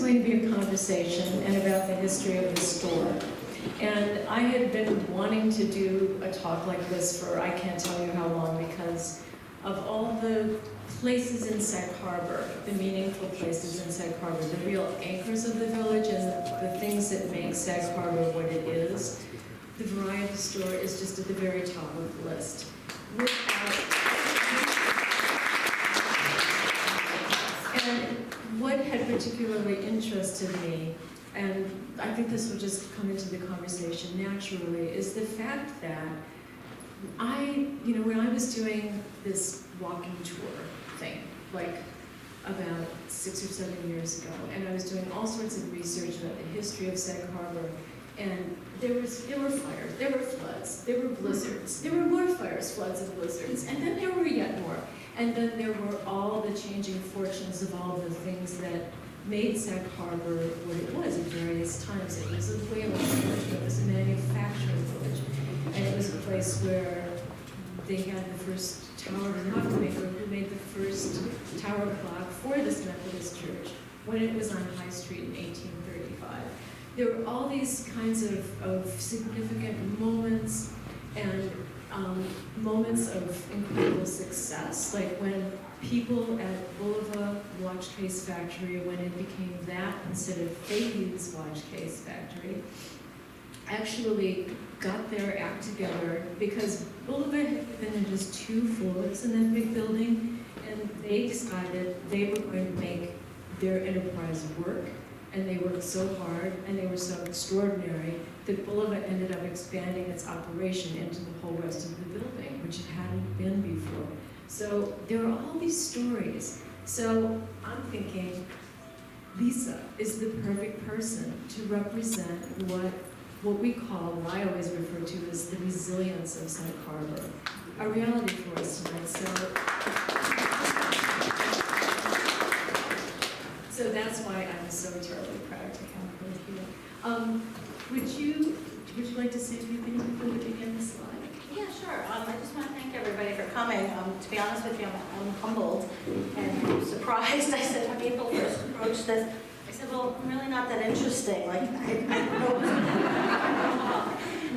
going to be a conversation and about the history of the store. And I had been wanting to do a talk like this for I can't tell you how long, because of all the places in Sag Harbor, the meaningful places in Sag Harbor, the real anchors of the village and the things that make Sag Harbor what it is. The variety store is just at the very top of the list. And what had particularly interested me, and I think this will just come into the conversation naturally, is the fact that when I was doing this walking tour thing, like about 6 or 7 years ago, and I was doing all sorts of research about the history of Sag Harbor, and there were fires, there were floods, there were blizzards, there were more fires, floods, and blizzards, and then there were yet more. And then there were all the changing fortunes of all the things that made Sag Harbor what it was at various times. It was a whaling village, it was a manufacturing village, and it was a place where they had the first tower clockmaker who made the first tower clock for this Methodist church when it was on High Street in 1835. There were all these kinds of significant moments and moments of incredible success, like when people at Bulova Watch Case Factory, when it became that instead of Fahey's Watch Case Factory, actually got their act together, because Bulova had been in just 2 floors in that big building, and they decided they were going to make their enterprise work, and they worked so hard, and they were so extraordinary, that Bulova ended up expanding its operation into the whole rest of the building, which it hadn't been before. So there are all these stories. So I'm thinking, Lisa is the perfect person to represent what we call, what I always refer to as the resilience of Sag Harbor, a reality for us tonight. So that's why I'm so terribly proud to have her here. Would you like to say a few things before we begin the slide? Yeah, sure. I just want to thank everybody for coming. To be honest with you, I'm humbled and surprised. I said when people first approached this, I said, well, I'm really not that interesting. Like, I don't know what's going on.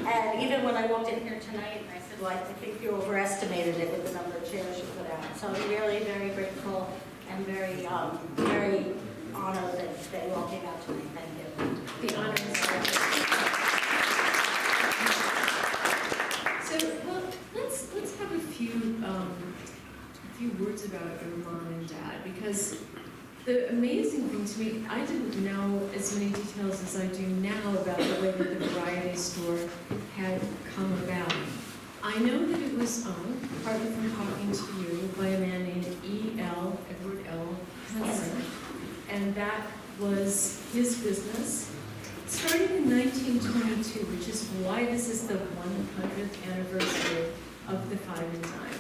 And even when I walked in here tonight, I said, well, I think you overestimated it with the number of chairs you put out. So I'm really very grateful and very honored that you all came out tonight. Thank you. The honor is ours. So, well, let's have a few words about your mom and dad, because the amazing thing to me, I didn't know as many details as I do now about the way that the variety store had come about. I know that it was owned, partly from talking to you, by a man named Edward L. Henson, and that was his business. Starting in 1922, which is why this is the 100th anniversary of the Five and Dime.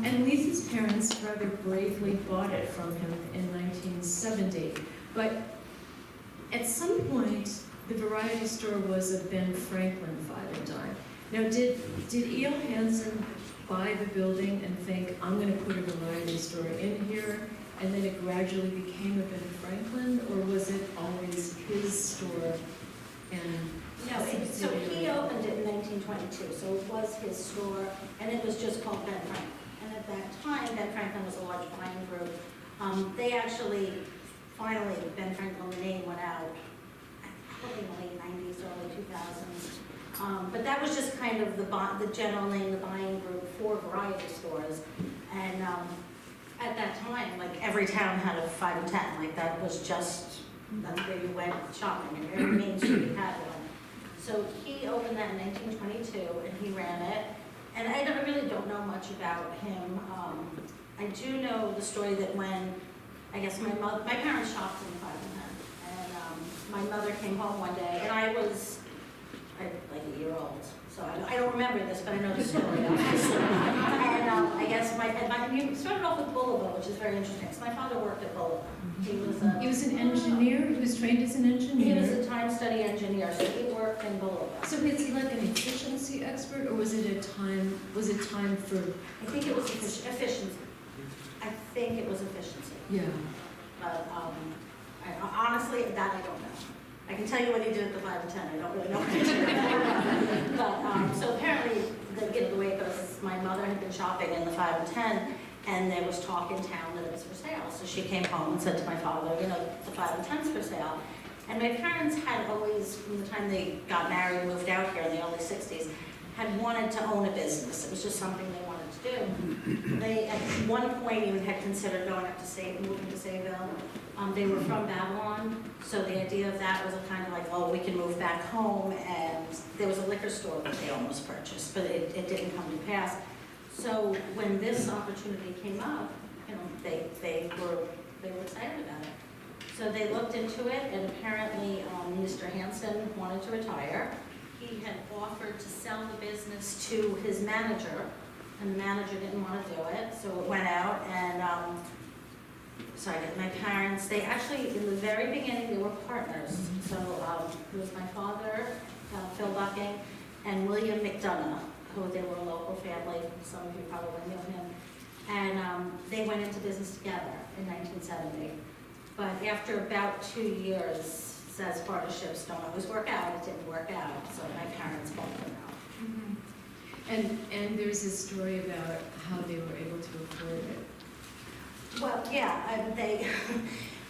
And Lisa's parents rather bravely bought it from him in 1970. But at some point, the variety store was a Ben Franklin Five and Dime. Now, did E.L. Hansen buy the building and think, I'm going to put a variety store in here, and then it gradually became a Ben Franklin, or was it always his store? And no, so he opened it in 1922, so it was his store, and it was just called Ben Franklin. And at that time, Ben Franklin was a large buying group. They actually, finally, Ben Franklin, the name went out, probably in the late 90s, early 2000s. But that was just kind of the general name, the buying group for variety stores. And at that time, like every town had a 5 and 10. Like that was just, that's where you went shopping. And every main street had one. So he opened that in 1922 and he ran it. And I really don't know much about him. I do know the story that when, I guess my parents shopped in the 5 and 10. And my mother came home one day and I was like a year old. So I don't remember this, but I know the story, obviously. And I guess you started off with Bulova, which is very interesting, because my father worked at Bulova. He was an engineer? He was trained as an engineer? He was a time study engineer, so he worked in Bulova. So is he like an efficiency expert, or was it time for... I think it was efficiency. Efficiency. I think it was efficiency. Yeah. But honestly, that I don't know. I can tell you what he did at the 5 and 10. I don't really know what he did. But so apparently, the way it goes is my mother had been shopping in the 5 and 10, and there was talk in town that it was for sale. So she came home and said to my father, you know, the 5 and 10's for sale. And my parents had always, from the time they got married and moved out here in the early 60s, had wanted to own a business. It was just something they wanted to do. They, at one point, even had considered going up to moving to Sayville. They were from Babylon, so the idea of that was a kind of like, oh, we can move back home, and there was a liquor store that they almost purchased, but it didn't come to pass. So when this opportunity came up, you know, they were excited about it. So they looked into it, and apparently Mr. Hansen wanted to retire. He had offered to sell the business to his manager, and the manager didn't want to do it, so it went out, and my parents, they actually, in the very beginning, they were partners. So it was my father, Phil Bucking, and William McDonough, who they were a local family. Some of you probably knew him. And they went into business together in 1970. But after about 2 years, as partnerships don't always work out, it didn't work out. So my parents both went out. Mm-hmm. And there's this story about how they were able to afford it. Well, yeah,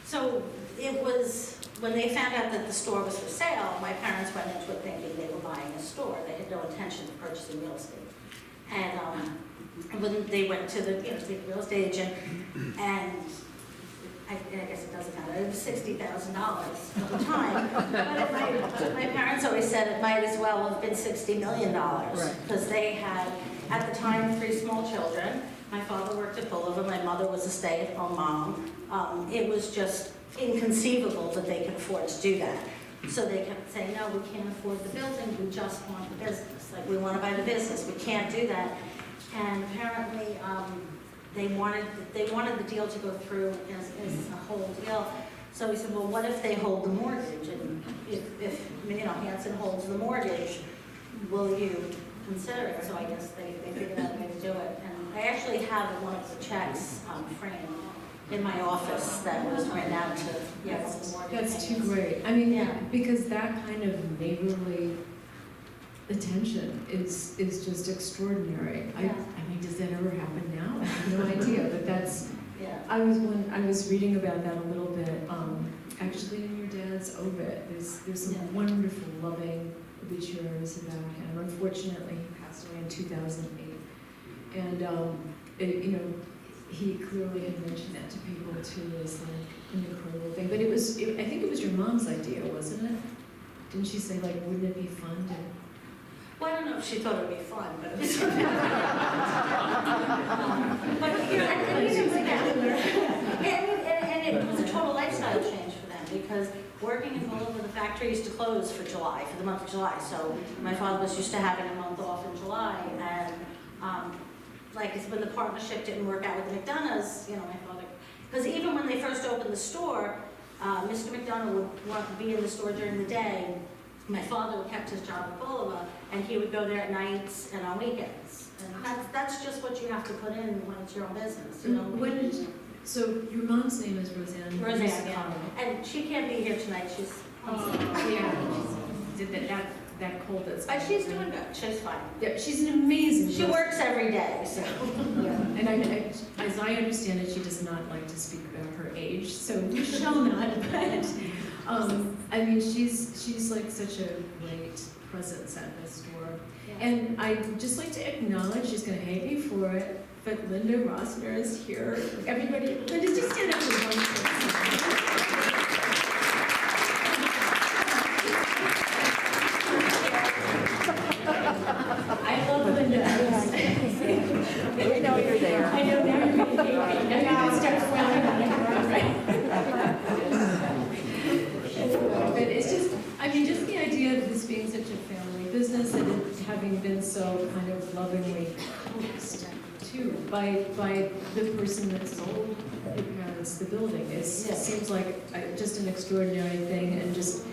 so it was, when they found out that the store was for sale, my parents went into it thinking they were buying a store. They had no intention of purchasing real estate. And when they went to the real estate agent, and I guess it doesn't matter, it was $60,000 at the time. But my parents always said it might as well have been $60 million, because they had, at the time, 3 small children. My father worked at both of them. My mother was a stay-at-home mom. It was just inconceivable that they could afford to do that. So they kept saying, no, we can't afford the building, we just want the business. Like, we want to buy the business, we can't do that. And apparently, they wanted the deal to go through as a whole deal. So we said, well, what if they hold the mortgage? And if Hanson holds the mortgage, will you consider it? So I guess they figured out a way to do it. And I actually have one of the checks framed in my office that was written out to the mortgage. That's too great. I mean, because that kind of neighborly attention is just extraordinary. I mean, does that ever happen now? I have no idea, but that's. Yeah. I was reading about that a little bit. Actually, in your dad's obit, there's some wonderful, loving obituaries about him. Unfortunately, he passed away in 2008, and he clearly had mentioned that to people too as like an incredible thing. But I think it was your mom's idea, wasn't it? Didn't she say, like, wouldn't it be fun to? Well, I don't know if she thought it would be fun, but it was. And it was a total lifestyle change for them, because working in Bolivia, the factory used to close for the month of July. So my father was used to having a month off in July, and when the partnership didn't work out with the McDonoughs, my father, because even when they first opened the store, Mr. McDonough would want to be in the store during the day. My father kept his job at Bolivar, and he would go there at nights and on weekends. And that's just what you have to put in when it's your own business, So your mom's name is Roseanne. Roseanne, yeah. And she can't be here tonight. She's that cold that's. But she's doing good. She's fine. Yeah, she's an amazing. She works every day, so. Yeah, and as I understand it, she does not like to speak about her age, so we shall not. But I mean, she's like such a great presence at this store, and I'd just like to acknowledge, she's going to hate me for it, but Linda Rossner is here. Everybody, Linda, just stand up for one second. I love Linda. We know you're there. I know now you're going to hate me. Now you're going to start frowning at me, right? But it's just, I mean, just the idea of this being such a family business and it having been so kind of lovingly coaxed too by the person that sold your parents the building. It seems like just an extraordinary thing, and just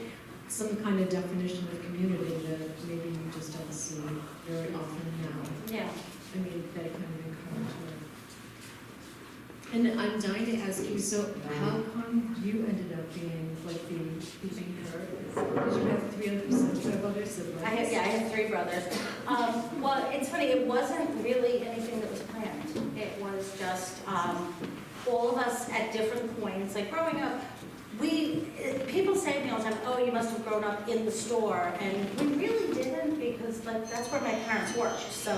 some kind of definition of community that maybe you just don't see very often now. Yeah. I mean, that kind of encouragement. And I'm dying to ask you, so how come you ended up being like the anchor? Because you have three other siblings. I have 3 brothers. Well, it's funny, it wasn't really anything that was planned. It was just all of us at different points, like growing up, people say to me all the time, oh, you must have grown up in the store, and we really didn't, because like that's where my parents worked. So,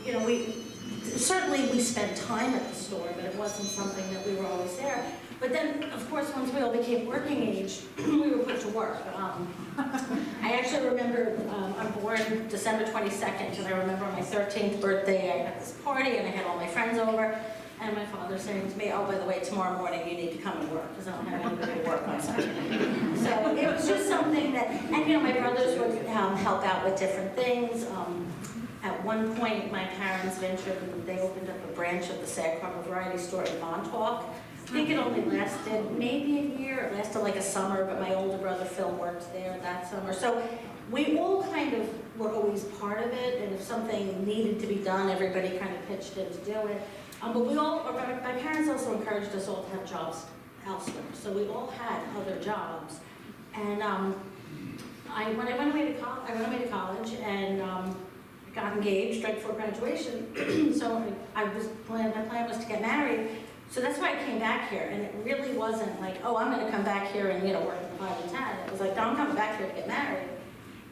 you know, we spent time at the store, but it wasn't something that we were always there. But then, of course, once we all became working age, we were put to work. I actually remember, I'm born December 22nd, and I remember on my 13th birthday, I had this party, and I had all my friends over, and my father saying to me, oh, by the way, tomorrow morning you need to come and work, because I don't have anybody to work on Saturday. So it was just something that, and you know, my brothers would help out with different things. At one point, my parents ventured, and they opened up a branch of the Sag Harbor Variety Store in Montauk. I think it only lasted maybe a year. It lasted like a summer, but my older brother Phil worked there that summer. So we all kind of were always part of it, and if something needed to be done, everybody kind of pitched in to do it. But my parents also encouraged us all to have jobs elsewhere. So we all had other jobs. And when I went away to college and got engaged right before graduation. So my plan was to get married. So that's why I came back here. And it really wasn't like, oh, I'm going to come back here and work at the 5 and 10. It was like, no, I'm coming back here to get married.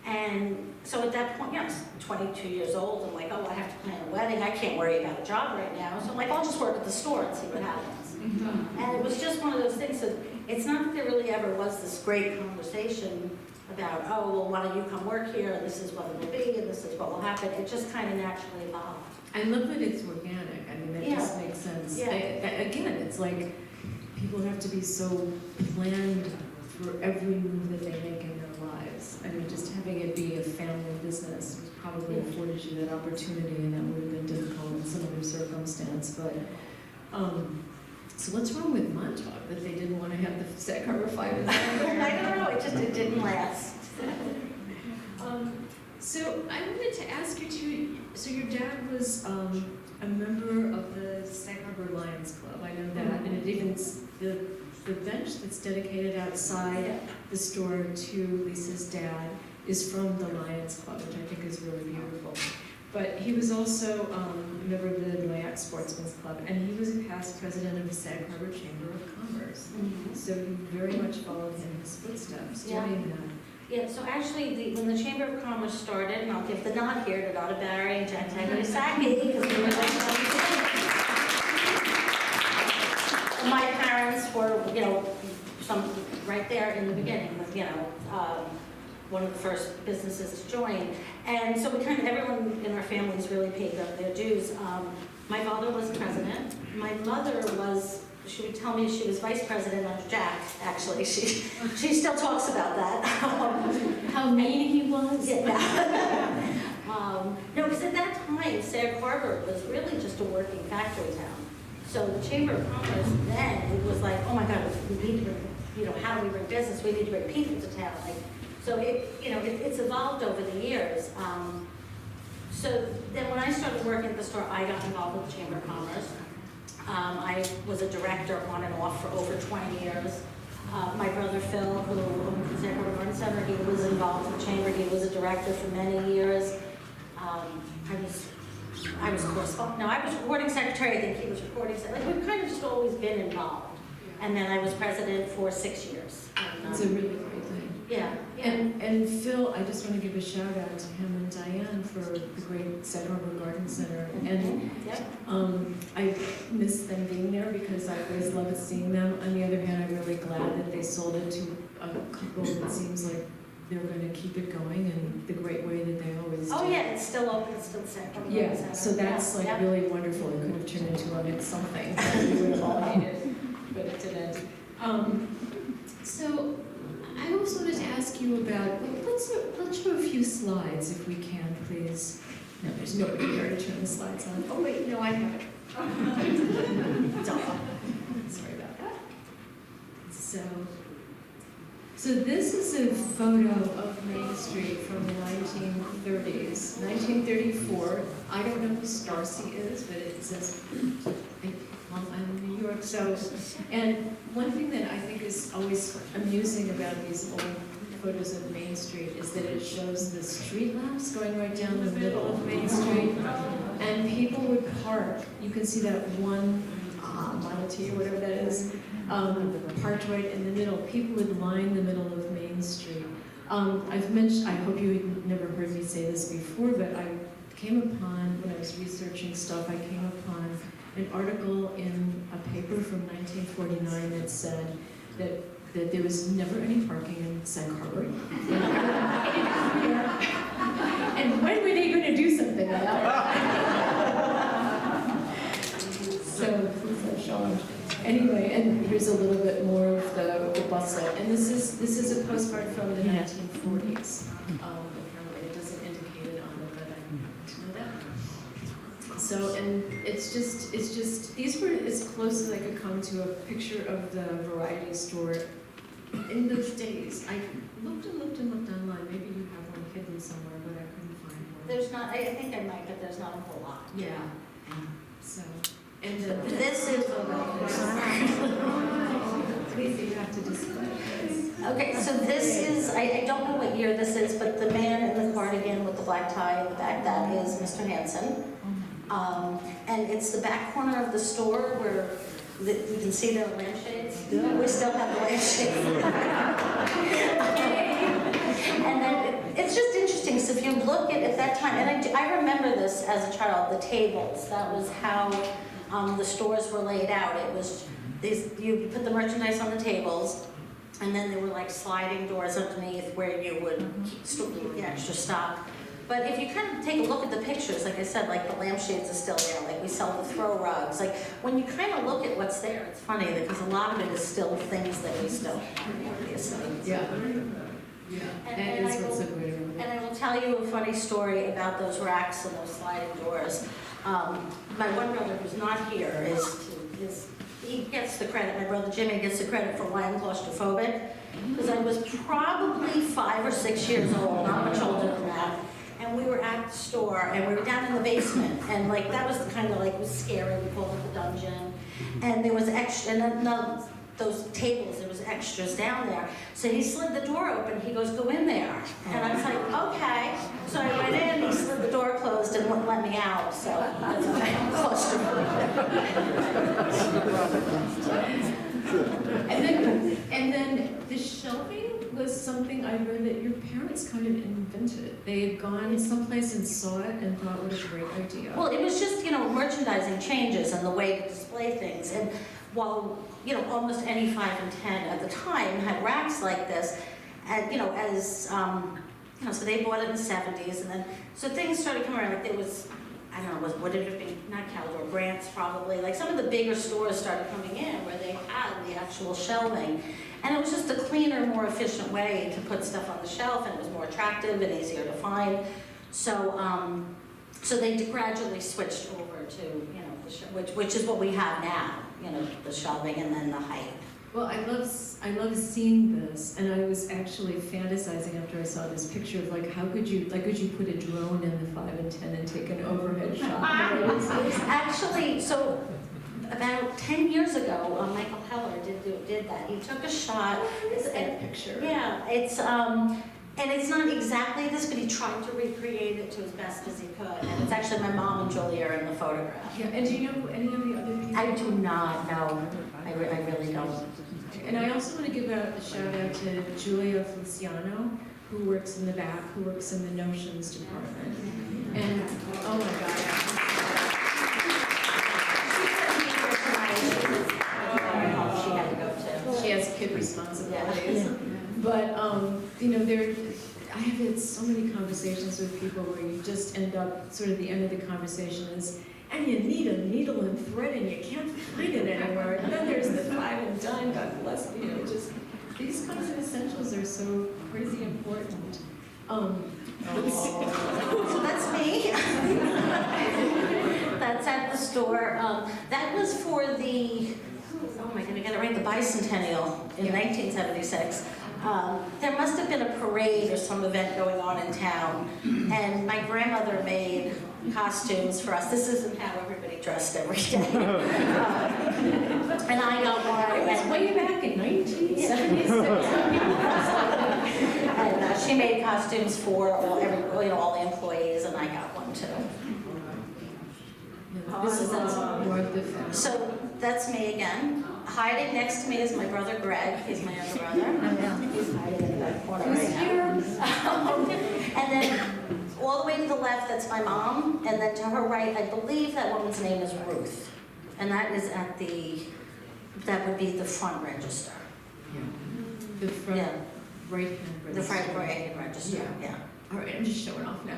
And so at that point, I was 22 years old. I'm like, oh, I have to plan a wedding. I can't worry about a job right now. So I'm like, I'll just work at the store and see what happens. Mm-hmm. And it was just one of those things. So it's not that there really ever was this great conversation about, oh, well, why don't you come work here, and this is what it will be, and this is what will happen. It just kind of naturally evolved. I love that it's organic. I mean, that just makes sense. Yeah. Again, it's like people have to be so planned for every move that they make in their lives. I mean, just having it be a family business probably afforded you that opportunity, and that would have been difficult in some other circumstance. But so what's wrong with Montauk that they didn't want to have the Sag Harbor 5 and 10? I don't know. It didn't last. So I wanted to ask you too, so your dad was a member of the Sag Harbor Lions Club, I know that, and it even, the bench that's dedicated outside the store to Lisa's dad is from the Lions Club, which I think is really beautiful. But he was also a member of the Noyak Sportsman's Club, and he was a past president of the Sag Harbor Chamber of Commerce. Mm-hmm. So you very much followed in his footsteps doing that. Yeah, so actually, when the Chamber of Commerce started, and I'll give the nod here to Donna Barry and Jack Tagliasaki, because we were like, my parents were, some right there in the beginning with, one of the first businesses to join. And so everyone in our families really paid their dues. My father was president. My mother was, she would tell me she was vice president under Jack, actually. She still talks about that. How mean he was? Yeah. No, because at that time, Sag Harbor was really just a working factory town. So the Chamber of Commerce then, it was like, oh my God, we need to, how do we bring business? We need to bring people to town. So it's evolved over the years. So then when I started working at the store, I got involved with the Chamber of Commerce. I was a director on and off for over 20 years. My brother Phil, who owned the Sag Harbor Garden Center, he was involved with the Chamber. He was a director for many years. I was correspondent. No, I was recording secretary. I think he was recording secretary. We've kind of just always been involved. And then I was president for 6 years. It's a really great thing. Yeah. And Phil, I just want to give a shout out to him and Diane for the great Sag Harbor Garden Center. And I miss them being there because I always loved seeing them. On the other hand, I'm really glad that they sold it to a couple that seems like they're going to keep it going in the great way that they always do. Oh yeah, it's still open, it's still Sag Harbor Garden Center. So that's really wonderful. It could have turned into a something that we would have all hated, but it didn't. So I also wanted to ask you about, let's show a few slides if we can, please. No, there's nobody here to turn the slides on. Oh wait, no, I have it. Sorry about that. So this is a photo of Main Street from the 1930s, 1934. I don't know who Starsey is, but it says Long Island, New So, and one thing that I think is always amusing about these old photos of Main Street is that it shows the street lamps going right down the middle of Main Street, and people would park. You can see that one Model T or whatever that is, parked right in the middle. People would line the middle of Main Street. I've mentioned, I hope you had never heard me say this before, but I came upon, when I was researching stuff, I came upon an article in a paper from 1949 that said that there was never any parking in Sag Harbor. And when were they going to do something about it? So, anyway, and here's a little bit more of the bustle. And this is a postcard from the 1940s. Apparently it doesn't indicate it on it, but I to know that. So, and it's just, these were as close as I could come to a picture of the variety store in those days. I looked and looked and looked online. Maybe you have one hidden somewhere, but I couldn't find one. There's not, I think I might, but there's not a whole lot. Yeah. So, and This is, please, you have to display this. okay, so this is, I don't know what year this is, but the man in the cardigan with the black tie in the back, that is Mr. Hansen. And it's the back corner of the store where you can see their lampshades. We still have the lampshades. And then it's just interesting, so if you look at that time, and I remember this as a child, the tables, that was how the stores were laid out. It was, you put the merchandise on the tables, and then there were like sliding doors underneath where you would keep the extra stock. But if you kind of take a look at the pictures, like I said, like the lampshades are still there, like we sell the throw rugs. Like when you kind of look at what's there, it's funny because a lot of it is still things that we still have, obviously. Yeah. And I will tell you a funny story about those racks and those sliding doors. My one brother who's not here he gets the credit, my brother Jimmy gets the credit for why I'm claustrophobic. Because I was probably 5 or 6 years old, not much older than that. And we were at the store, and we were down in the basement, and like that was the kind of like, it was scary, we called it the dungeon. And there was extra, and then those tables, there was extras down there. So he slid the door open, he goes, go in there. And I was like, okay. So I went in, he slid the door closed and wouldn't let me out, so that's why I'm claustrophobic. And then the shelving was something I read that your parents kind of invented. They had gone someplace and saw it and thought, what a great idea. Well, it was just, merchandising changes and the way to display things. And while, almost any 5 and 10 at the time had racks like this, and, so they bought it in the 70s, and then, so things started coming around, like there was, I don't know, would it have been, not Caldor, Grant's probably, like some of the bigger stores started coming in where they had the actual shelving. And it was just a cleaner, more efficient way to put stuff on the shelf, and it was more attractive and easier to find. So, so they gradually switched over to, which is what we have now, the shelving and then the height. Well, I love seeing this, and I was actually fantasizing after I saw this picture of like, how could you put a drone in the 5 and 10 and take an overhead shot? Actually, so about 10 years ago, Michael Heller did that. He took a shot. It's a picture. Yeah, it's and it's not exactly this, but he tried to recreate it to as best as he could. And it's actually my mom and Julie are in the photograph. Yeah, and do you know any of the other people? I do not know. I really don't. And I also want to give a shout out to Julia Feliciano, who works in the back, who works in the Notions department. And oh my God. She had to go too. She has kid responsibilities. Yeah. But, I have had so many conversations with people where you just end up, sort of the end of the conversation is, and you need a needle and thread and you can't find it anywhere. And then there's the 5 and dime, God bless, just, these kinds of essentials are so crazy important. So that's me. That's at the store. That was for the, oh my God, I got it right, the bicentennial in 1976. There must have been a parade or some event going on in town, and my grandmother made costumes for us. This isn't how everybody dressed every day. And I got one. It was way back in 1976. And she made costumes for all the employees, and I got one too. This is more of the family. So that's me again. Hiding next to me is my brother Greg. He's my younger brother. He's hiding in the back corner right now. And then all the way to the left, that's my mom. And then to her right, I believe that woman's name is Ruth. And that is that would be the front register. The front Yeah. right-hand register. The front right-hand register, yeah. All right, I'm just showing off now.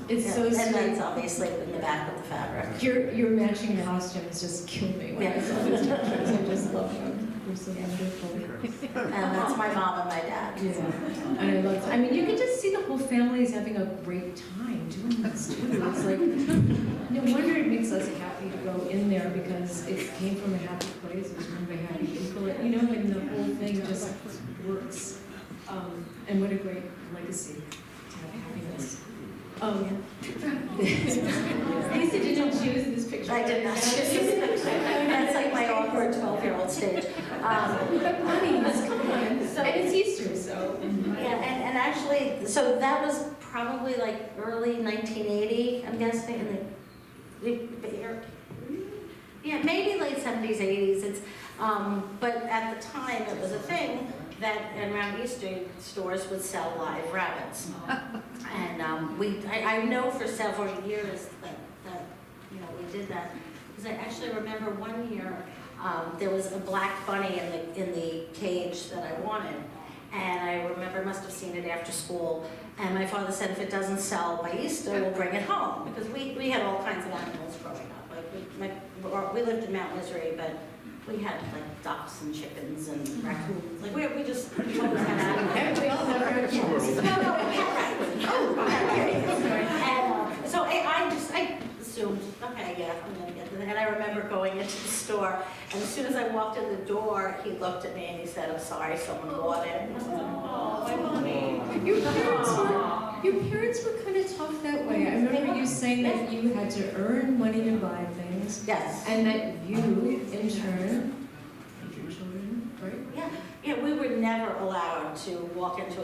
It's so And sweet. that's obviously in the back with the fabric. Your matching costumes just kill me when I saw these pictures. I just love them. They're so wonderful. And that's my mom and my dad. Yeah, and I love. I mean, you can just see the whole family is having a great time doing this too. It's like no wonder it makes us happy to go in there because it came from a happy place. It was run by happy people. And the whole thing just works. And what a great legacy to have happiness. Lisa didn't choose this picture. I did not choose this picture. That's like my awkward 12-year-old stage. Puppies, come on. And it's Easter, so. Yeah, and actually, so that was probably like early 1980, I'm guessing. Yeah, maybe late 70s, 80s. But at the time, it was a thing that around Easter stores would sell live rabbits. And I know for several years that we did that, because I actually remember one year there was a black bunny in the cage that I wanted, and I remember must have seen it after school. And my father said, if it doesn't sell by Easter, we'll bring it home, because we had all kinds of animals growing up. Like we lived in Mount Misery, but we had like ducks and chickens and raccoons. Like we just always had animals. And we all have our Yes. No, we had raccoons. And so I assumed, okay, yeah, I'm gonna get this. And I remember going into the store, and as soon as I walked in the door, he looked at me and he said, I'm sorry, someone bought it. And I was like, oh, my mommy. Your parents were kind of tough that way. I remember you saying that you had to earn money to buy things. Yes. And that you, in turn, and your children, right? Yeah, we were never allowed to walk into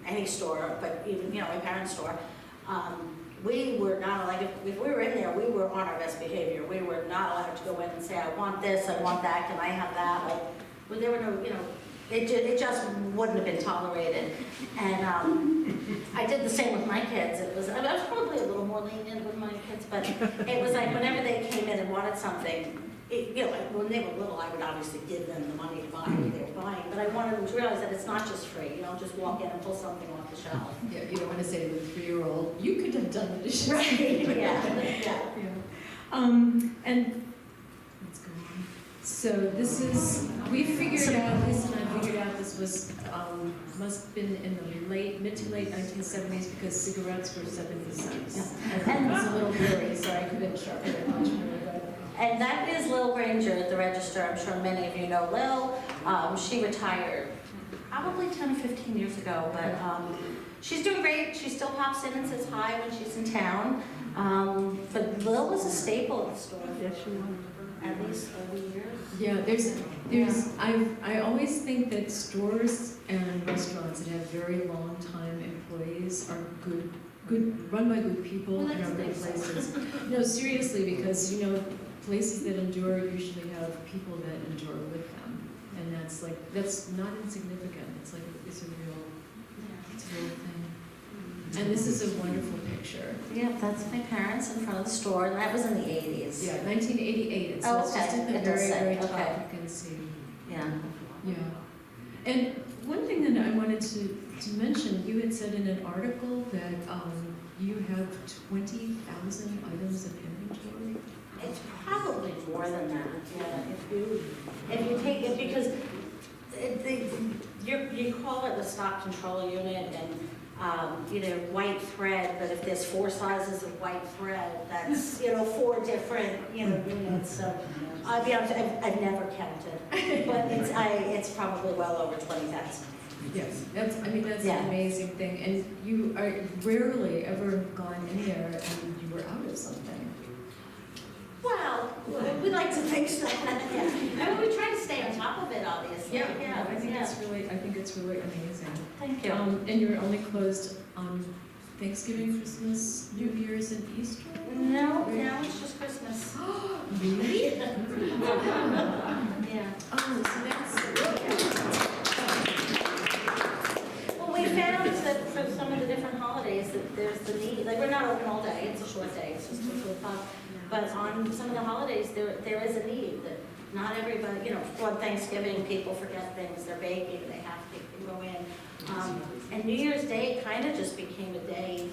any store, but even, my parents' store. We were not, like, if we were in there, we were on our best behavior. We were not allowed to go in and say, I want this, I want that, can I have that? Like, there were no, it just wouldn't have been tolerated. And I did the same with my kids. I was probably a little more lenient with my kids, but it was like whenever they came in and wanted something, like when they were little, I would obviously give them the money to buy what they were buying, but I wanted them to realize that it's not just free. You don't just walk in and pull something off the shelf. Yeah, you don't want to say to a 3-year-old, you could have done the dishes. Right, yeah. And let's go on. So this is, we figured out this, and I figured out this was, must have been in the mid to late 1970s because cigarettes were 70 cents. And it's a little blurry, so I couldn't sharpen it much more. And that is Lil Granger at the register. I'm sure many of you know Lil. She retired probably 10 or 15 years ago, but she's doing great. She still pops in and says hi when she's in town. But Lil was a staple at the store. Yes, she was. At least 30 years. Yeah, I always think that stores and restaurants that have very long time employees are good, run by good people and are great places. No, seriously, because places that endure usually have people that endure with them, and that's not insignificant. It's a real thing. And this is a wonderful picture. Yeah, that's my parents in front of the store, and that was in the 80s. Yeah, 1988. So it's just at the very top. You can see. Yeah. Yeah. And one thing that I wanted to mention, you had said in an article that you have 20,000 items of inventory. It's probably more than that. Yeah, if you take it, because you call it a stock control unit, and white thread, but if there's 4 sizes of white thread, that's 4 different units. So I'll be honest, I've never counted, but it's probably well over 20,000. Yes, that's Yeah. an amazing thing, and you are rarely ever gone in there and you were out of something. to fix that. Yeah. I mean, we try to stay on top of it, obviously. I think it's really amazing. Thank you. And you're only closed on Thanksgiving, Christmas, New Year's, and Easter? No, now it's just Christmas. Really? Yeah. Oh, so that's. Well, we found that for some of the different holidays that there's the need, like we're not open all day, it's a short day, it's just 2 o'clock. But on some of the holidays, there is a need that not everybody, you know, on Thanksgiving, people forget things, they're baking, they have to go in. And New Year's Day kind of just became a day,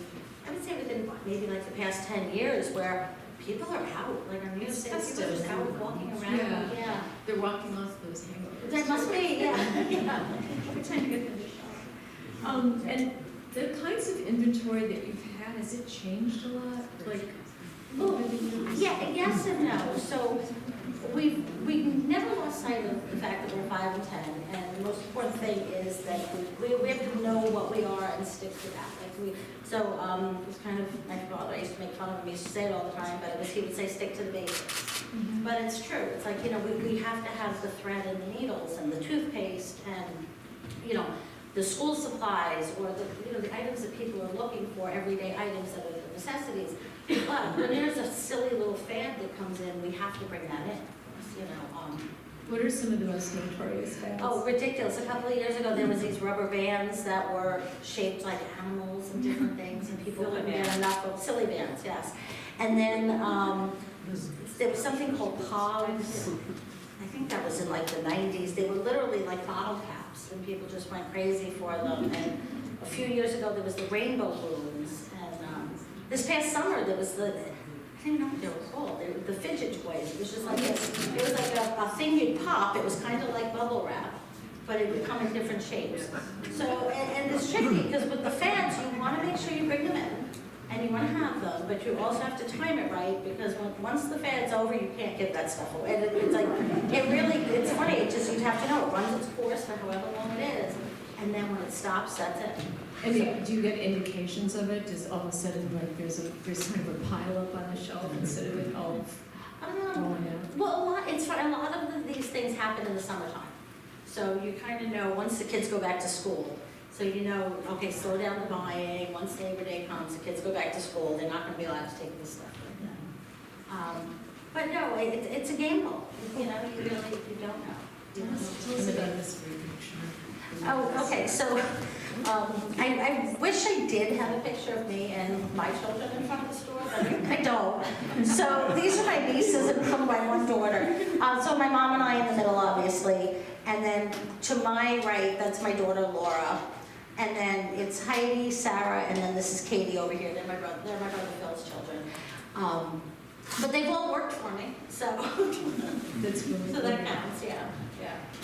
I would say within maybe like the past 10 years, where people are out, like on New Year's Day, people are just out walking around. Yeah. They're walking off those hangovers. That must be, yeah. We're trying to get them to shop. And the kinds of inventory that you've had, has it changed a lot? Like, Well, over the years? yeah, yes and no. So we never lost sight of the fact that we're 5 and 10, and the most important thing is that we have to know what we are and stick to that. Like it was kind of my father. I used to make fun of him. He used to say it all the time, but he would say, "Stick to the basics." Mhm. But it's true. It's like, you know, we have to have the thread and the needles and the toothpaste and, you know, the school supplies or the items that people are looking for, everyday items that are the necessities. But when there's a silly little fad that comes in, we have to bring that in. You know. What are some of the most notorious fads? Oh, ridiculous! A couple of years ago, there was these rubber bands that were shaped like animals and different things, and people couldn't get enough of silly bands. Yes, and then there was something called Pogs. I think that was in like the 90s. They were literally like bottle caps, and people just went crazy for them. And a few years ago, there was the rainbow balloons. And this past summer, there was I didn't know what they were called. They were the fidget toys. It was just like it was like a thing you'd pop. It was kind of like bubble wrap, but it would come in different shapes. So, and it's tricky because with the fads, you want to make sure you bring them in. And you want to have them, but you also have to time it right because once the fad's over, you can't give that stuff away. And it's like, it's funny, it just, you have to know, it runs its course for however long it is, and then when it stops, that's it. And do you get indications of it? Does all of a sudden, like, there's kind of a pile up on the shelf instead of it all falling out? Well, it's funny, a lot of these things happen in the summertime. So you kind of know once the kids go back to school. So you know, okay, slow down the buying. Once Labor Day comes, the kids go back to school. They're not going to be allowed to take this stuff like that. But no, it's a gamble. You know, you don't know. Tell us about this great picture. Oh, okay. So I wish I did have a picture of me and my children in front of the store, but I don't. So these are my nieces and my one daughter. So my mom and I in the middle, obviously. And then to my right, that's my daughter, Laura. And then it's Heidi, Sarah, and then this is Katie over here. They're my brother Phil's children. But they've all worked for me, so That's really so that counts, yeah.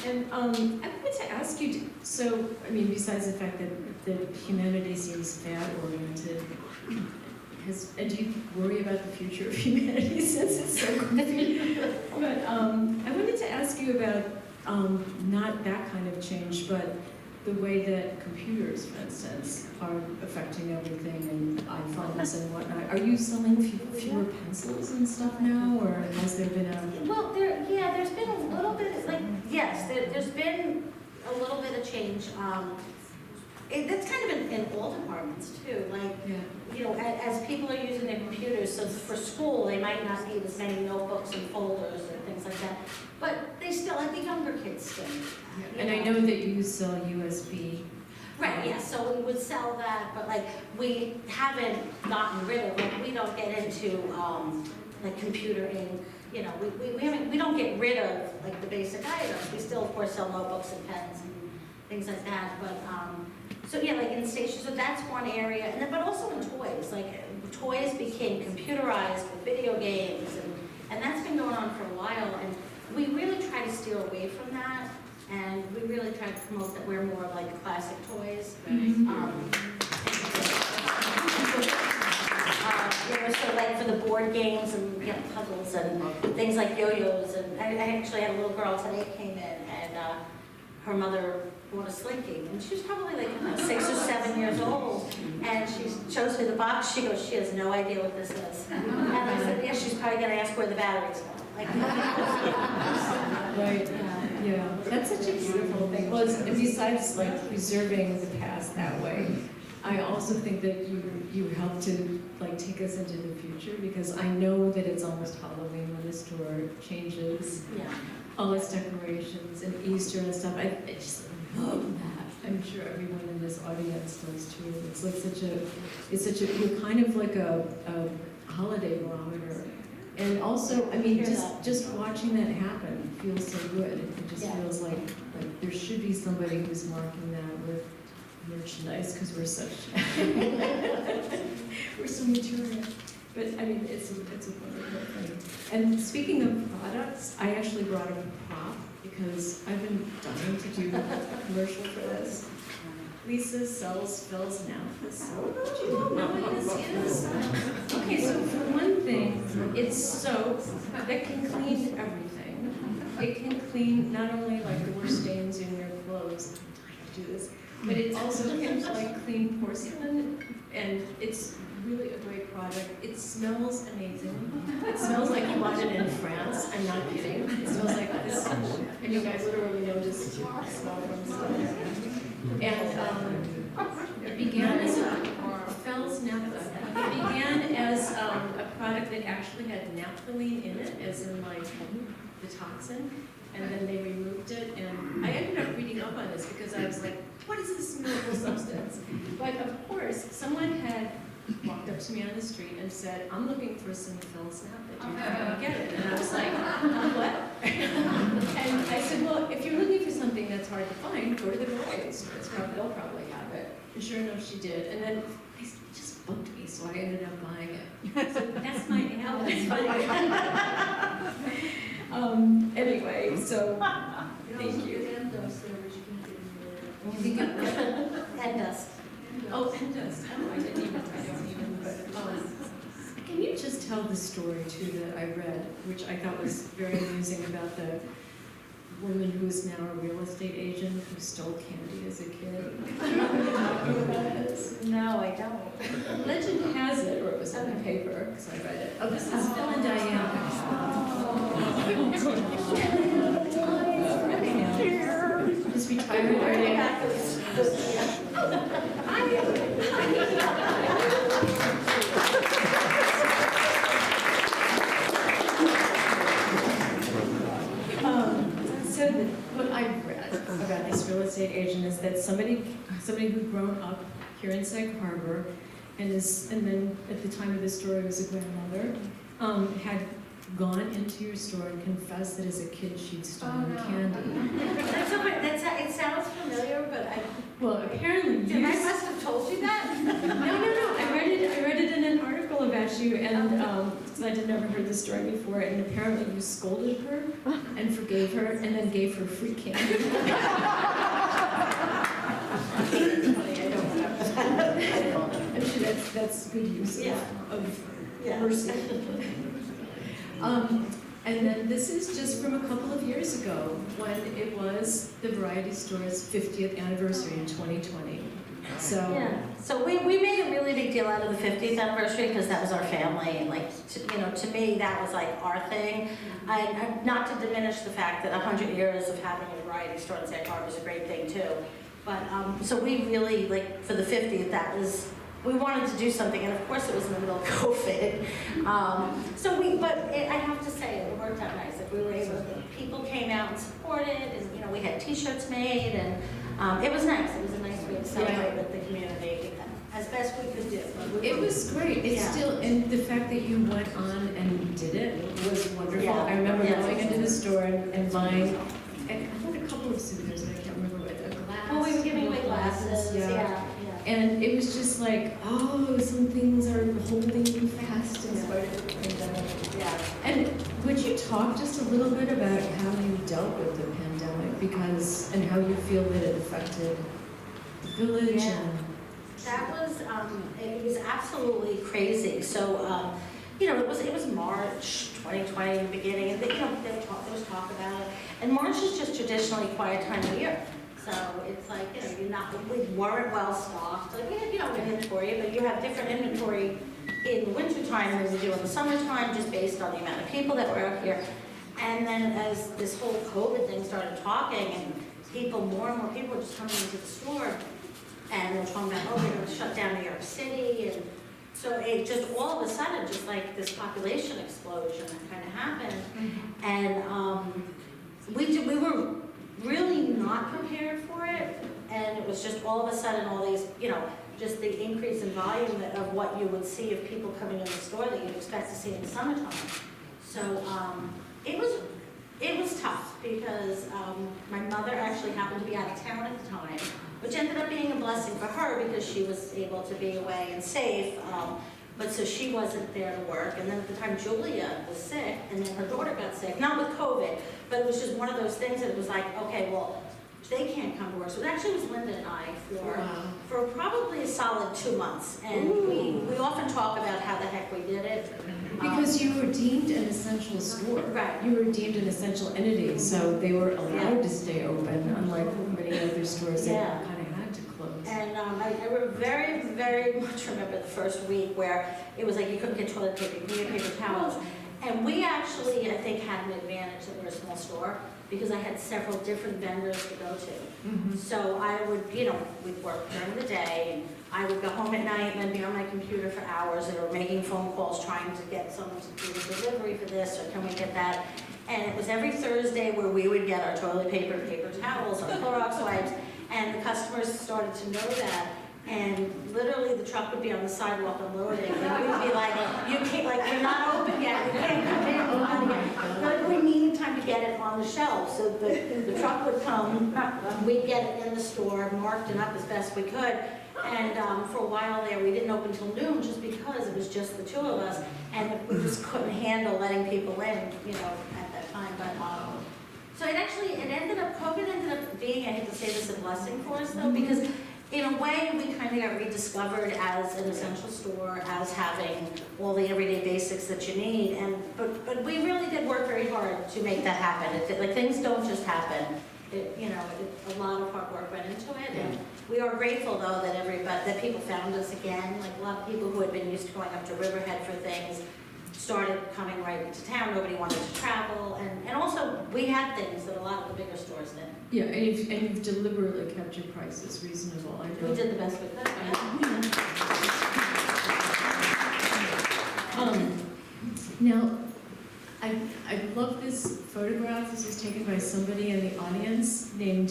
And I wanted to ask you, so, I mean, besides the fact that the humanity seems fad-oriented, do you worry about the future of humanity since it's so crazy? But I wanted to ask you about not that kind of change, but the way that computers, for instance, are affecting everything and iPhones and whatnot. Are you selling fewer pencils and stuff now, or has there been a... Well, there's been a little bit, yes, there's been a little bit of change. That's kind of in all departments too. You know, as people are using their computers, so for school, they might not need as many notebooks and folders and things like that. But they still, like the younger kids still. And I know that you sell USB. Right, yeah, so we would sell that, but like, we haven't gotten rid of, like, we don't get into, like, computer ink, you know, we don't get rid of, like, the basic items. We still, of course, sell notebooks and pens and things like that, but, so yeah, like in stations, so that's one area, and then, but also in toys, like, toys became computerized with video games, and that's been going on for a while, and we really try to steer away from that. And we really try to promote that we're more like classic toys. So like for the board games and puzzles and things like yo-yos. And I actually had a little girl today came in and her mother bought a slinky, and she was probably like 6 or 7 years old, and she shows me the box. She goes, she has no idea what this is. And I said, yeah, she's probably gonna ask where the batteries go. Like, Right, yeah, that's such a beautiful thing. Well, besides like preserving the past that way, I also think that you help to like take us into the future, because I know that it's almost Halloween when the store changes yeah. all its decorations and Easter and stuff. I just love that. I'm sure everyone in this audience does too. It's like you're kind of like a holiday barometer. And also, I mean, just watching that happen feels so good. It just feels like there should be somebody who's marking that with merchandise, because we're such we're so mature. But I mean, it's a wonderful thing. And speaking of products, I actually brought a prop because I've been dying to do a commercial for this. Lisa sells Phil's now. So do you all know what this is? Okay, so for one thing, it's soap that can clean everything. It can clean not only like the worst stains in your clothes, I do this, but it also can like clean porcelain, and it's really a great product. It smells amazing. It smells like you bought it in France. I'm not kidding. It smells like this, and you guys literally know this smell from somewhere. And it began as Fel's naphtha. It began as a product that actually had naphthalene in it, as in like the toxin, and then they removed it. And I ended up reading up on this because I was like, what is this miracle substance? But of course, someone had walked up to me on the street and said, I'm looking for some Phil's naphtha. Do you think I can get it? And I was like, what? And I said, well, if you're looking for something that's hard to find, go to the variety store. They'll probably have it. And sure enough, she did. And then it just bugged me, so I ended up buying it. So that's my ad. Anyway, so thank you. And dust. Oh, and dust. Oh, I don't even, but, can you just tell the story too that I read, which I thought was very amusing, about the woman who is now a real estate agent who stole candy as a kid? Do you know what I'm talking about this? No, I don't. Legend has it, or it was in the paper, because I read it. Oh, this is Phil and Diane. Just retired already. So what I read about this real estate agent is that somebody who'd grown up here in Sag Harbor, and then at the time of this story was a grandmother, had gone into your store and confessed that as a kid she'd stolen candy. That's okay. It sounds familiar, but Well, apparently I must have told you that. No. I read it in an article about you, and I'd never heard the story before. And apparently, you scolded her and forgave her, and then gave her free candy. I'm sure that's good use of mercy. And then this is just from a couple of years ago, when it was the Variety Store's 50th anniversary in 2020. So we made a really big deal out of the 50th anniversary because that was our family, and like to me that was like our thing. And not to diminish the fact that 100 years of having a variety store in Sag Harbor is a great thing too. But so we really, like, for the 50th, we wanted to do something, and of course it was in the middle of COVID. I have to say, it worked out nice. Like, we were able to, people came out and supported, and we had T-shirts made, and it was nice. It was a nice way to celebrate with the community, as best we could do. It was great. It's still, and the fact that you went on and did it was wonderful. Yeah. I remember going into the store and buying, and I bought a couple of souvenirs, but I can't remember what, a glass. Well, we were giving away glasses. Yeah. And it was just like, oh, some things are holding you fast in spite of the pandemic. Yeah. And would you talk just a little bit about how you dealt with the pandemic, and how you feel that it affected the village? Yeah. That was, it was absolutely crazy. So, it was March 2020 in the beginning, and there was talk about it. And March is just traditionally a quiet time of year. So it's like, we weren't well stocked. Like we had, inventory, but you have different inventory in the wintertime than we do in the summertime, just based on the amount of people that were out here. And then as this whole COVID thing started talking, and more and more people were just coming into the store, and they're talking about, they're going to shut down New York City, and so it just all of a sudden, just like this population explosion that kind of happened, and we were really not prepared for it, and it was just all of a sudden all these, just the increase in volume of what you would see of people coming in the store that you'd expect to see in the summertime. So it was tough because my mother actually happened to be out of town at the time, which ended up being a blessing for her because she was able to be away and safe. But so she wasn't there to work. And then at the time Julia was sick, and then her daughter got sick, not with COVID, but it was just one of those things that it was like, okay, well, they can't come to work. So it actually was Linda and I for probably a solid 2 months. And we often talk about how the heck we did it. Because you were deemed an essential store. Right. You were deemed an essential entity, so they were allowed to stay open, unlike many other stores that kind of had to close. And I very, very much remember the first week where it was like you couldn't get toilet paper, you couldn't get paper towels. And we actually, I think, had an advantage that we're a small store because I had several different vendors to go to. So I would, we'd work during the day, and I would go home at night and then be on my computer for hours or making phone calls trying to get someone to do the delivery for this, or can we get that? And it was every Thursday where we would get our toilet paper, paper towels, our Clorox wipes, and the customers started to know that. And literally the truck would be on the sidewalk unloading, and we'd be like, you can't, like, you're not open yet, you can't come in, we're not yet. But we needed time to get it on the shelf, so the truck would come, we'd get it in the store, marked it up as best we could. And for a while there, we didn't open till noon just because it was just the two of us, and we just couldn't handle letting people in, at that time. But so COVID ended up being, I hate to say this, a blessing for us though, because in a way, we kind of got rediscovered as an essential store, as having all the everyday basics that you need. But we really did work very hard to make that happen. Things don't just happen. A lot of hard work went into it. And we are grateful though that people found us again. Like a lot of people who had been used to going up to Riverhead for things started coming right into town. Nobody wanted to travel, and also we had things that a lot of the bigger stores didn't. Yeah, and you've deliberately kept your prices reasonable. I know. We did the best we could. Now, I love this photograph. This was taken by somebody in the audience an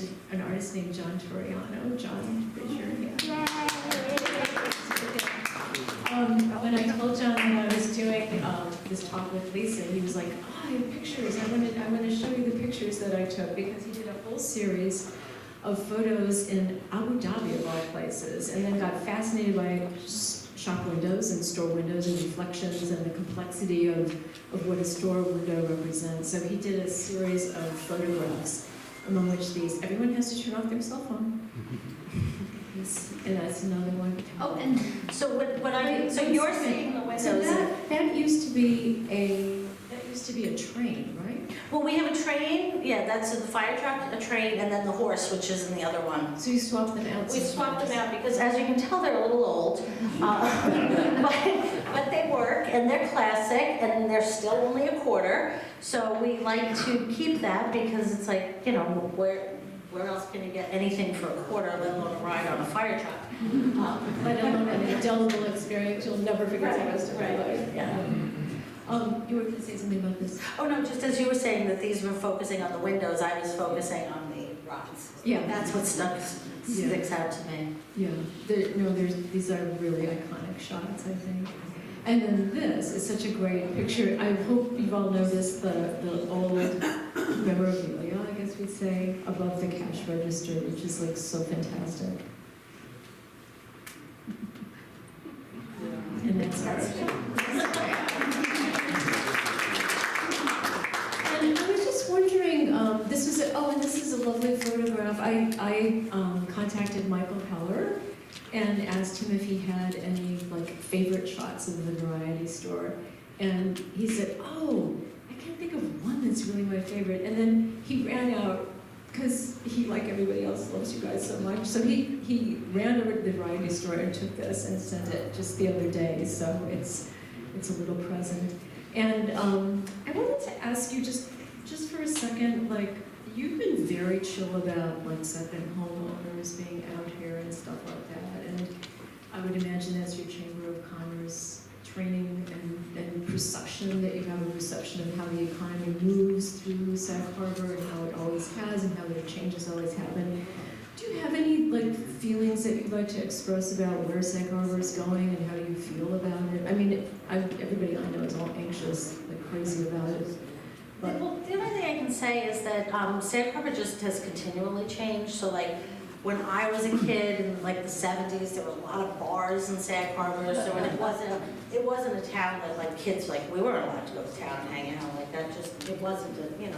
artist named John Toriano. John, raise your hand. When I told John that I was doing this talk with Lisa, he was like, I have pictures. I want to show you the pictures that I took, because he did a whole series of photos in Abu Dhabi, of all places, and then got fascinated by shop windows and store windows and reflections and the complexity of what a store window represents. So he did a series of photographs, among which everyone has to turn off their cell phone. And that's another one. Oh, and so so you're seeing the windows. So that used to be a train, right? Well, we have a train. Yeah, that's the fire truck, a train, and then the horse, which is in the other one. So you swapped them out. We swapped them out because, as you can tell, they're a little old, but they work and they're classic and they're still only a quarter. So we like to keep that because it's like, where else can you get anything for a quarter, let alone a ride on a fire truck? Let alone an indelible experience you'll never forget the rest of your life. Yeah. You were going to say something about this? Oh no, just as you were saying that these were focusing on the windows, I was focusing on the rods. Yeah. That's what sticks out to me. Yeah. These are really iconic shots, I think. And then this is such a great picture. I hope you've all noticed the old memorabilia, I guess we'd say, above the cash register, which is like so fantastic. And that's art. And I was just wondering, this is a lovely photograph. I contacted Michael Heller and asked him if he had any favorite shots of the variety store. And he said, oh, I can't think of one that's really my favorite. And then he ran out, because he, like everybody else, loves you guys so much. So he ran over to the variety store and took this and sent it just the other day. So it's a little present. And I wanted to ask you just for a second, like, you've been very chill about like second homeowners being out here and stuff like that. And I would imagine that's your Chamber of Commerce training and perception, that you have a perception of how the economy moves through Sag Harbor and how it always has and how the changes always happen. Do you have any like feelings that you'd like to express about where Sag Harbor is going and how you feel about it? I mean, everybody I know is all anxious, like crazy about it. But Well, the only thing I can say is that Sag Harbor just has continually changed. So like when I was a kid in like the 70s, there were a lot of bars in Sag Harbor. So when it wasn't a town that like kids, like we weren't allowed to go to town and hang out like that. Just it wasn't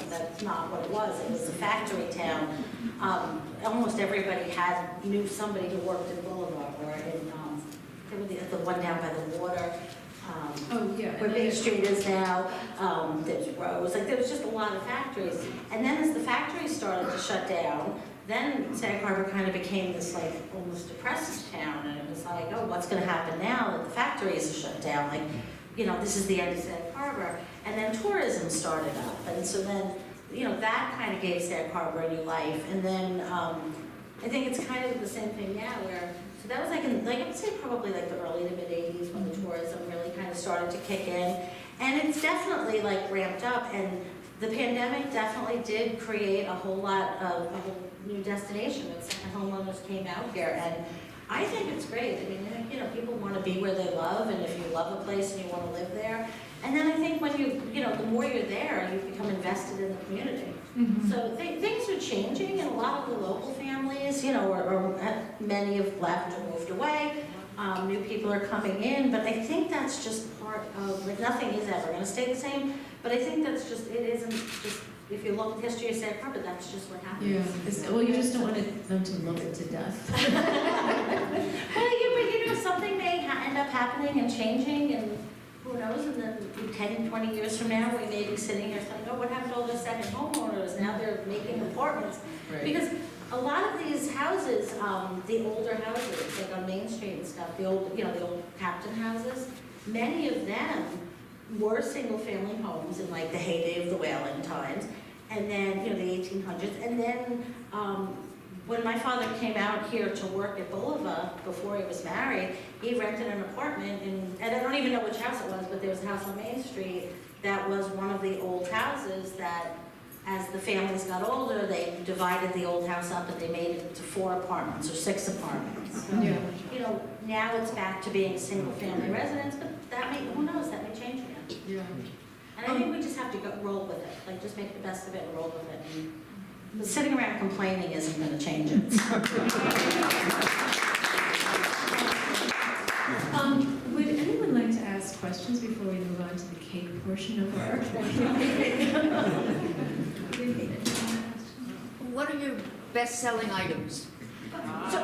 that's not what it was. It was a factory town. Almost everybody knew somebody who worked in Boulevard or in there was the one down by the water. oh yeah, Where Main Street is now, there's Rose, like there was just a lot of factories. And then as the factories started to shut down, then Sag Harbor kind of became this like almost depressed town, and it was like, oh, what's gonna happen now that the factories are shut down? Like, this is the end of Sag Harbor. And then tourism started up, and so then, that kind of gave Sag Harbor a new life. And then I think it's kind of the same thing now where, so that was like I would say probably like the early to mid 80s when the tourism really kind of started to kick in. And it's definitely like ramped up, and the pandemic definitely did create a whole new destination, and second homeowners came out here, and I think it's great. I mean, people want to be where they love, and if you love a place and you want to live there, and then I think when the more you're there, you become invested in the community. Mhm. So things are changing, and a lot of the local families, or many have left or moved away. New people are coming in, but I think that's just part of, like, nothing is ever going to stay the same, but I think that's just, it isn't just, if you look at the history of Sag Harbor, that's just what happens. Yeah, well, you just don't want them to love it to death. Well, but something may end up happening and changing, and who knows, and then 10, 20 years from now, we may be sitting here saying, oh, what happened to all those second homeowners? Now they're making apartments. Right. Because a lot of these houses, the older houses, like on Main Street and stuff, the old captain houses, many of them were single-family homes in like the heyday of the whaling times, and then, the 1800s, and then when my father came out here to work at Boulevard before he was married, he rented an apartment and I don't even know which house it was, but there was a house on Main Street that was one of the old houses that, as the families got older, they divided the old house up and they made it into 4 apartments or 6 apartments. So, Yeah. now it's back to being single-family residence, but who knows, that may change again. Yeah. And I think we just have to roll with it, like just make the best of it and roll with it. And sitting around complaining isn't going to change it. Would anyone like to ask questions before we move on to the cake portion of our? What are your best-selling items? So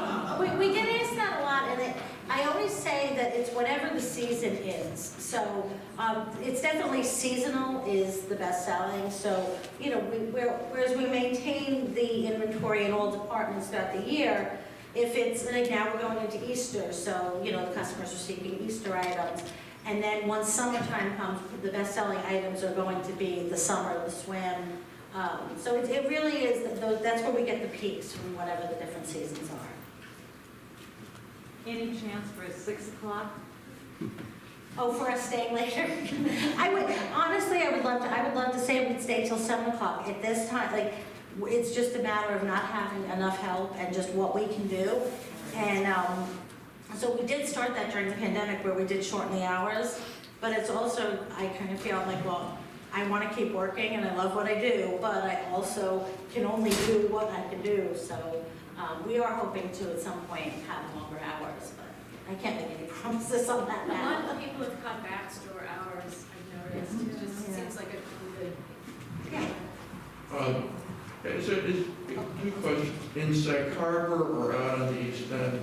we get asked that a lot, and I always say that it's whatever the season is. So it's definitely seasonal is the best selling. So whereas we maintain the inventory in all departments throughout the year, if it's like now we're going into Easter, so the customers are seeking Easter items, and then once summertime comes, the best selling items are going to be the summer, the swim. So it really is, that's where we get the peaks from whatever the different seasons are. Any chance for a 6 o'clock? Oh, for us staying later? I would love to say we'd stay till 7 o'clock. At this time, like, it's just a matter of not having enough help and just what we can do. And so we did start that during the pandemic where we did shorten the hours, but it's also, I kind of feel like, well, I want to keep working and I love what I do, but I also can only do what I can do. So we are hoping to at some point have longer hours, but I can't make any promises on that A now. lot of people have cut back store hours, I've noticed. It just seems like a good. Yeah. Two questions. In Sag Harbor or out on the East End,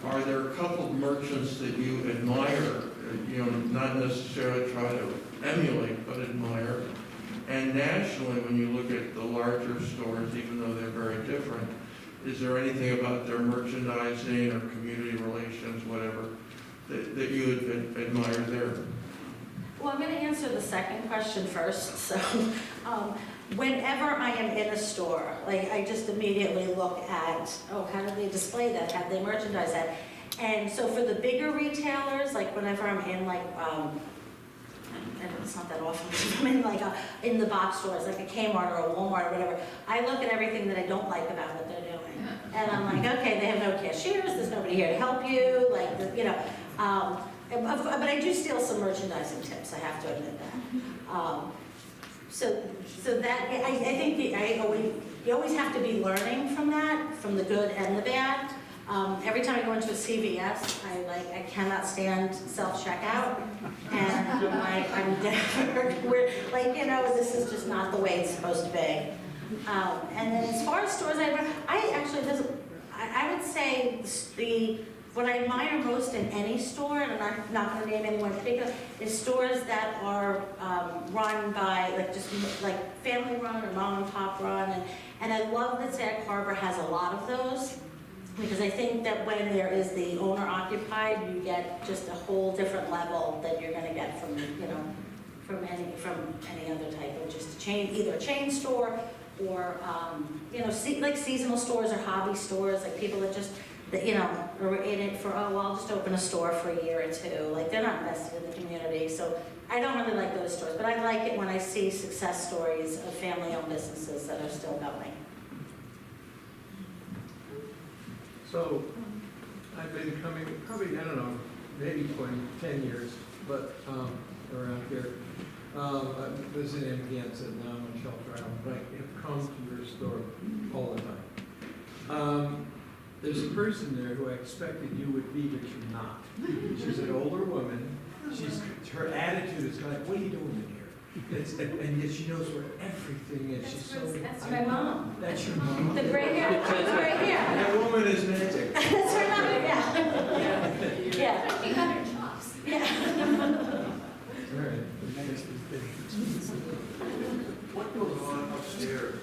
are there a couple of merchants that you admire? not necessarily try to emulate, but admire. And nationally, when you look at the larger stores, even though they're very different, is there anything about their merchandising or community relations, whatever, that you would admire there? Well, I'm going to answer the second question first. So, whenever I am in a store, like I just immediately look at, oh, how do they display that? How do they merchandise that? And so for the bigger retailers, like whenever I'm in and it's not that often, I'm in in the box stores, like a Kmart or a Walmart or whatever, I look at everything that I don't like about what they're doing. And I'm like, okay, they have no cashiers, there's nobody here to help you, but I do steal some merchandising tips, I have to admit that. So that, I think you always have to be learning from that, from the good and the bad. Every time I go into a CVS, I cannot stand self-checkout, and I'm never, this is just not the way it's supposed to be. And then as far as stores, I would say what I admire most in any store, and I'm not going to name anyone in particular, is stores that are run by family run or mom and pop run, and I love that Sag Harbor has a lot of those. Because I think that when there is the owner occupied, you get just a whole different level that you're going to get from any other type of just a chain, either a chain store or like seasonal stores or hobby stores, like people that just are in it for, oh, well, I'll just open a store for a year or two. Like they're not invested in the community, so I don't really like those stores. But I like it when I see success stories of family-owned businesses that are still going. So, I've been coming, probably, I don't know, maybe 10 years, but around here. I was in Amagansett, now I'm in Shelter Island, but I have come to your store all the time. There's a person there who I expected you would be, but you're not. She's an older woman. Her attitude is like, what are you doing in here? And yet she knows where everything is. That's my mom. That's your mom? The gray hair, she's right here. That woman is magic. That's her mom, yeah. Yeah. She got her chops. Yeah. All right. What goes on upstairs?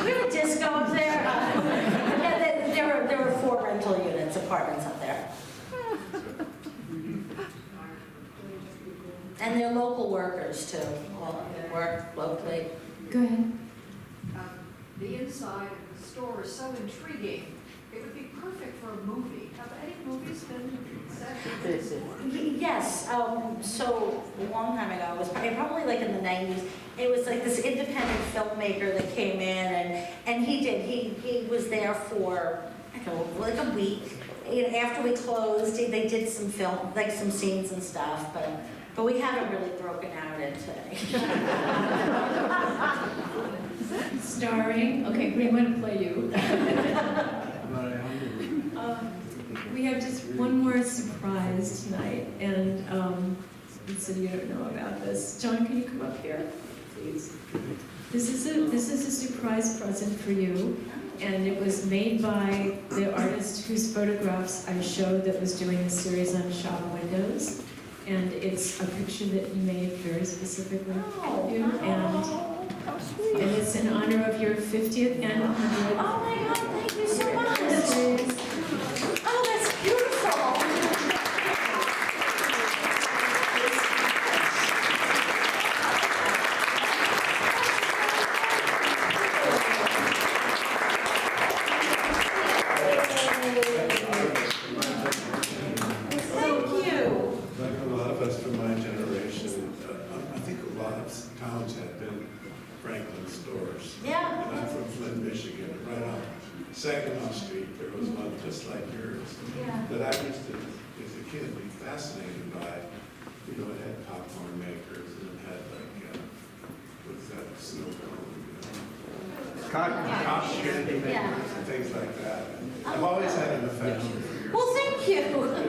We have a disco up there. There were 4 rental units, apartments up there. And they're local workers too, all work locally. Go ahead. The inside of the store is so intriguing. It would be perfect for a movie. Have any movies been set in this? Yes, so a long time ago, it was probably like in the 90s, it was like this independent filmmaker that came in and he was there for, I don't know, like a week. After we closed, they did some film, like some scenes and stuff, but we haven't really broken out into any. Starring, okay, we want to play you. We have just one more surprise tonight, and so you don't know about this. John, can you come up here, please? This is a surprise present for you, and it was made by the artist whose photographs I showed that was doing a series on shop windows. And it's a picture that you made very specifically for you, and it's in honor of your 50th and 100th. Oh my God, thank you so much. Oh, that's beautiful. Thank you. Like a lot of us from my generation, I think a lot of towns had been Franklin stores. Yeah. And I'm from Flint, Michigan, and right on Saginaw Street, there was one just like yours. Yeah. That I used to, as a kid, be fascinated by. It had popcorn makers, and it had what's that, snow cone? Cotton candy makers and things like that. I've always had an affection for yours. Well, thank you.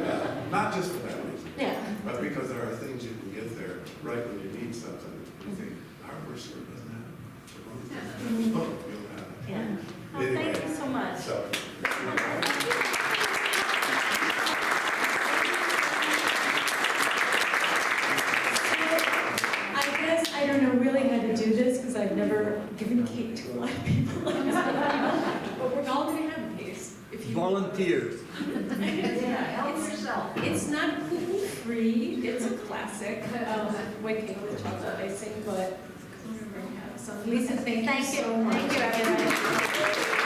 Yeah, not just for that reason. Yeah. But because there are things you can get there right when you need something. You think, hardware store doesn't have it. Oh, you'll have it. Yeah. Oh, Anyway, thank you so much. So, really had to do this because I've never given cake to a lot of people. But we're all gonna have cakes if you. Volunteers. Yeah, help It's- yourself. It's not gluten-free, it's a classic, white cake with chocolate icing, but come over and have some. Lisa, thank you so much. Thank you, everybody.